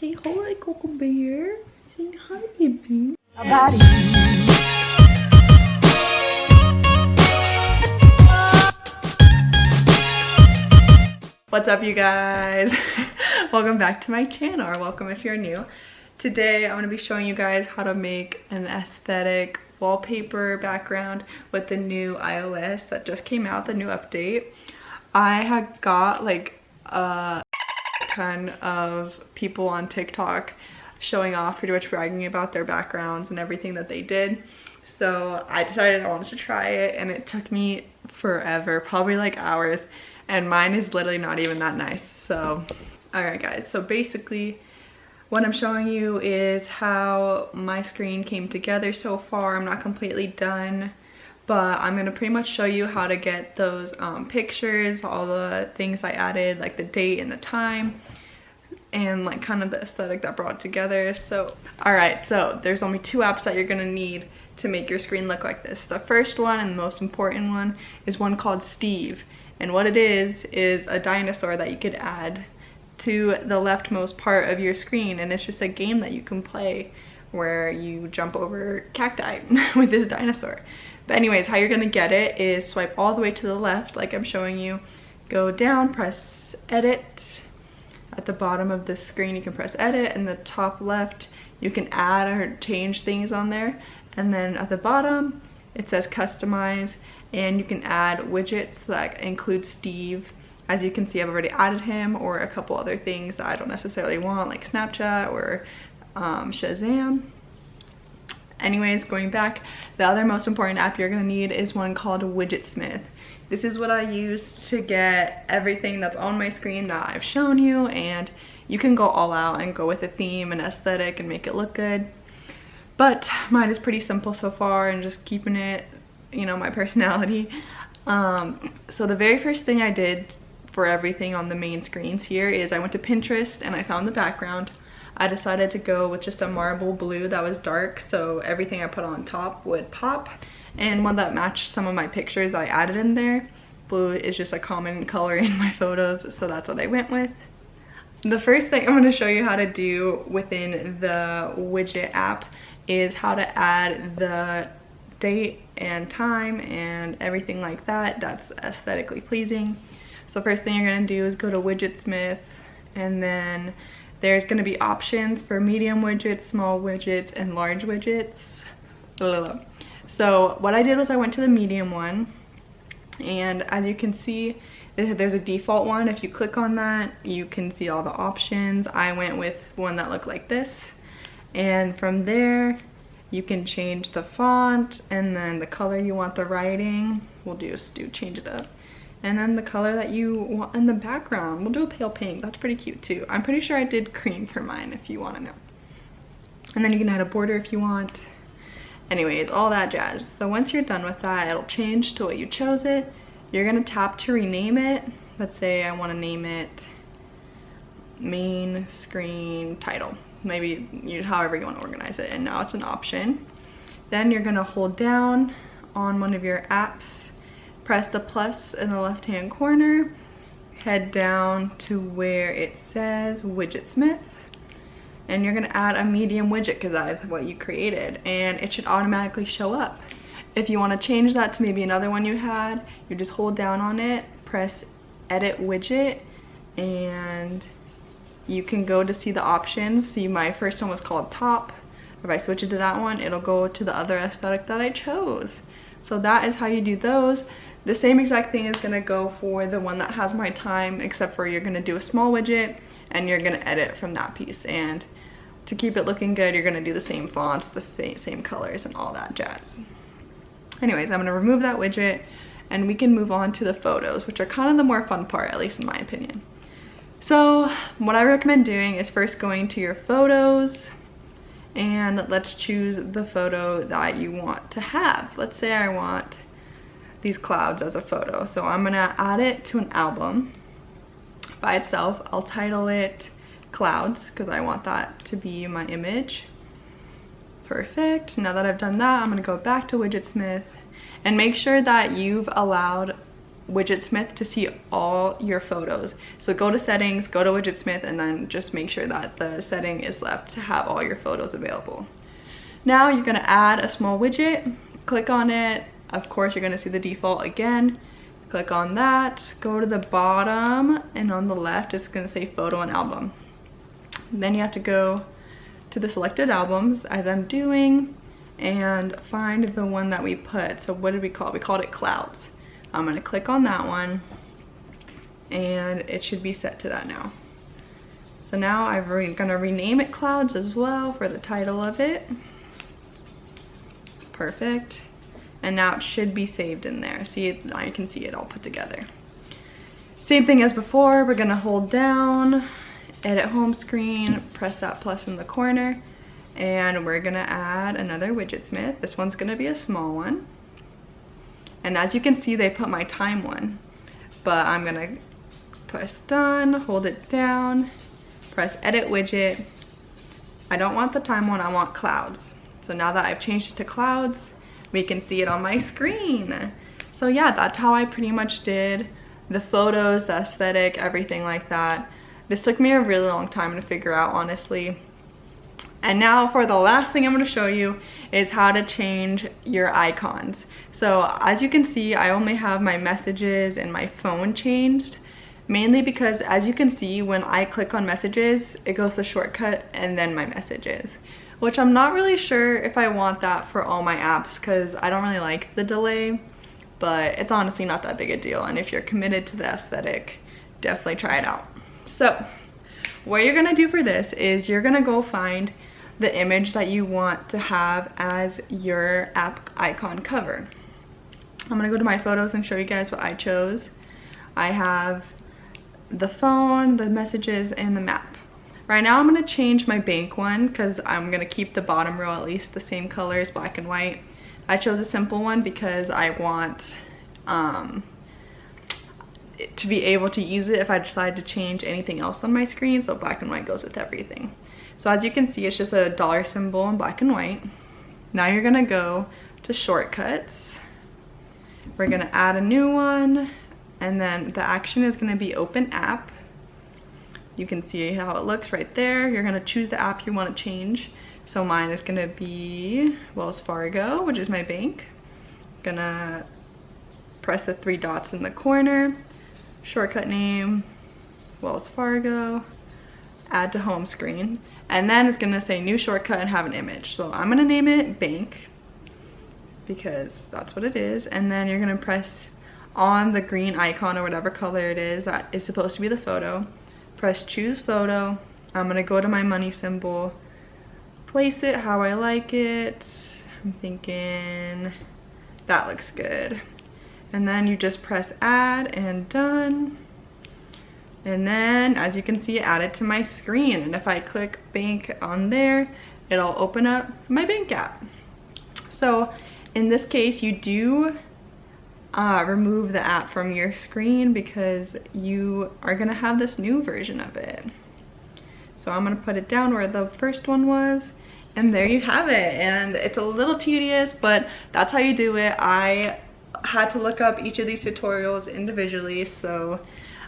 Say hi, Coco Bear. Say hi, baby. What's up, you guys? Welcome back to my channel, or welcome if you're new. Today I'm going to be showing you guys how to make an aesthetic wallpaper background with the new iOS that just came out, the new update. I had got like a ton of people on TikTok showing off, pretty much bragging about their backgrounds and everything that they did. So I decided I wanted to try it, and it took me forever, probably like hours, and mine is literally not even that nice. So alright guys, so basically what I'm showing you is how my screen came together so far. I'm not completely done, but I'm gonna pretty much show you how to get those pictures, all the things I added, like the date and the time, and like kind of the aesthetic that brought it together. So alright, so there's only two apps that you're gonna need to make your screen look like this. The first one, and the most important one, is one called Steve, and what it is a dinosaur that you could add to the leftmost part of your screen, and it's just a game that you can play where you jump over cacti with this dinosaur. But anyways, how you're gonna get it is swipe all the way to the left like I'm showing you, go down, press edit. At the bottom of the screen you can press edit, and the top left you can add or change things on there, and then at the bottom it says customize, and you can add widgets that include Steve. As you can see, I've already added him, or a couple other things that I don't necessarily want, like Snapchat or Shazam. Anyways, going back, the other most important app you're gonna need is one called Widget Smith. This is what I use to get everything that's on my screen that I've shown you, and you can go all out and go with a theme and aesthetic and make it look good. But mine is pretty simple so far, and just keeping it, you know, my personality. So the very first thing I did for everything on the main screens here is I went to Pinterest and I found the background. I decided to go with just a marble blue that was dark, so everything I put on top would pop, and one that matched some of my pictures that I added in there. Blue is just a common color in my photos, so that's what I went with. The first thing I'm going to show you how to do within the widget app is how to add the date and time and everything like that that's aesthetically pleasing. So first thing you're going to do is go to Widget Smith, and then there's going to be options for medium widgets, small widgets, and large widgets. So what I did was I went to the medium one, and as you can see, there's a default one. If you click on that, you can see all the options. I went with one that looked like this, and from there you can change the font, and then the color you want the writing. We'll just change it up. And then the color that you want in the background. We'll do a pale pink. That's pretty cute too. I'm pretty sure I did cream for mine, if you want to know. And then you can add a border if you want. Anyways, all that jazz. So once you're done with that, it'll change to what you chose it. You're gonna tap to rename it. Let's say I want to name it main screen title. Maybe however you want to organize it. And now it's an option. Then you're gonna hold down on one of your apps, press the plus in the left hand corner, head down to where it says Widget Smith, and you're gonna add a medium widget because that is what you created, and it should automatically show up. If you want to change that to maybe another one you had, you just hold down on it, press edit widget, and you can go to see the options. See, my first one was called top. If I switch it to that one, it'll go to the other aesthetic that I chose. So that is how you do those. The same exact thing is gonna go for the one that has my time, except for you're gonna do a small widget and you're gonna edit from that piece. And to keep it looking good, you're gonna do the same fonts, the same colors, and all that jazz. Anyways, I'm gonna remove that widget, and we can move on to the photos, which are kind of the more fun part, at least in my opinion. So what I recommend doing is first going to your photos, and let's choose the photo that you want to have. Let's say I want these clouds as a photo, so I'm gonna add it to an album by itself. I'll title it clouds because I want that to be my image. Perfect. Now that I've done that, I'm gonna go back to Widget Smith and make sure that you've allowed Widget Smith to see all your photos. So go to settings, go to Widget Smith, and then just make sure that the setting is left to have all your photos available. Now you're gonna add a small widget, click on it. Of course, you're gonna see the default again. Click on that, go to the bottom, and on the left, it's gonna say photo and album. Then you have to go to the selected albums, as I'm doing, and find the one that we put. So what did we call it? We called it Clouds. I'm gonna click on that one, and it should be set to that now. So now I'm gonna rename it Clouds as well for the title of it. Perfect. And now it should be saved in there. See, now you can see it all put together. Same thing as before, we're gonna hold down, edit home screen, press that plus in the corner, and we're gonna add another Widget Smith. This one's gonna be a small one. And as you can see, they put my time one, but I'm gonna press done, hold it down, press edit widget. I don't want the time one, I want clouds. So now that I've changed it to clouds, we can see it on my screen. So yeah, that's how I pretty much did the photos, the aesthetic, everything like that. This took me a really long time to figure out, honestly. And now for the last thing I'm going to show you is how to change your icons. So as you can see, I only have my messages and my phone changed, mainly because as you can see, when I click on messages, it goes to shortcut and then my messages, which I'm not really sure if I want that for all my apps because I don't really like the delay, but it's honestly not that big a deal. And if you're committed to the aesthetic, definitely try it out. So what you're gonna do for this is you're gonna go find the image that you want to have as your app icon cover. I'm gonna go to my photos and show you guys what I chose. I have the phone, the messages, and the map. Right now I'm gonna change my bank one because I'm gonna keep the bottom row at least the same colors, black and white. I chose a simple one because I want to be able to use it if I decide to change anything else on my screen, so black and white goes with everything. So as you can see, it's just a dollar symbol in black and white. Now you're gonna go to shortcuts. We're gonna add a new one, and then the action is gonna be open app. You can see how it looks right there. You're gonna choose the app you wanna change. So mine is gonna be Wells Fargo, which is my bank. Gonna press the 3 dots in the corner, shortcut name, Wells Fargo, add to home screen. And then it's gonna say new shortcut and have an image. So I'm gonna name it bank because that's what it is. And then you're gonna press on the green icon or whatever color it is that is supposed to be the photo. Press choose photo. I'm gonna go to my money symbol, place it how I like it. I'm thinking that looks good. And then you just press add and done. And then as you can see, add it to my screen. And if I click bank on there, it'll open up my bank app. So in this case, you do remove the app from your screen because you are gonna have this new version of it. So I'm gonna put it down where the first one was, and there you have it. And it's a little tedious, but that's how you do it. I had to look up each of these tutorials individually, so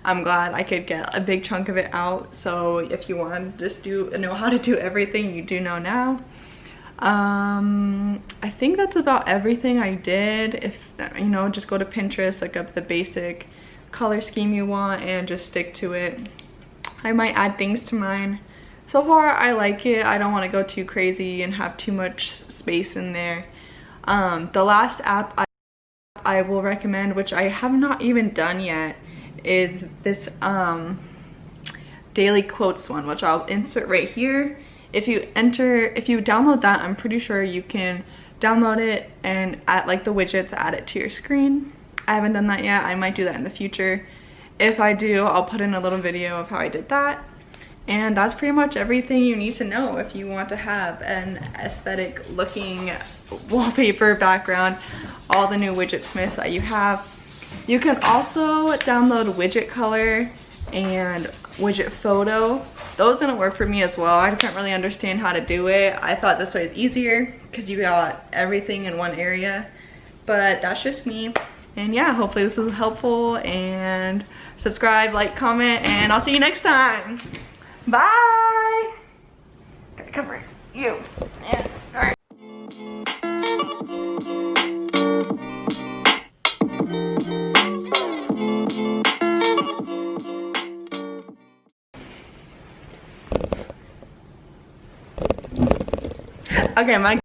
I'm glad I could get a big chunk of it out. So if you want to just know how to do everything, you do know now. I think that's about everything I did. If you know, just go to Pinterest, look up the basic color scheme you want and just stick to it. I might add things to mine. So far I like it. I don't want to go too crazy and have too much space in there. The last app I will recommend, which I have not even done yet, is this daily quotes one, which I'll insert right here. If you download that, I'm pretty sure you can download it and add like the widgets, add it to your screen. I haven't done that yet. I might do that in the future. If I do, I'll put in a little video of how I did that. And that's pretty much everything you need to know if you want to have an aesthetic looking wallpaper background, all the new Widget Smith that you have. You can also download widget color and widget photo. Those didn't work for me as well. I can't really understand how to do it. I thought this way is easier because you got everything in one area, but that's just me. And yeah, hopefully this was helpful, and subscribe, like, comment, and I'll see you next time. Bye. Gotta cover you. Yeah. All right. Okay, my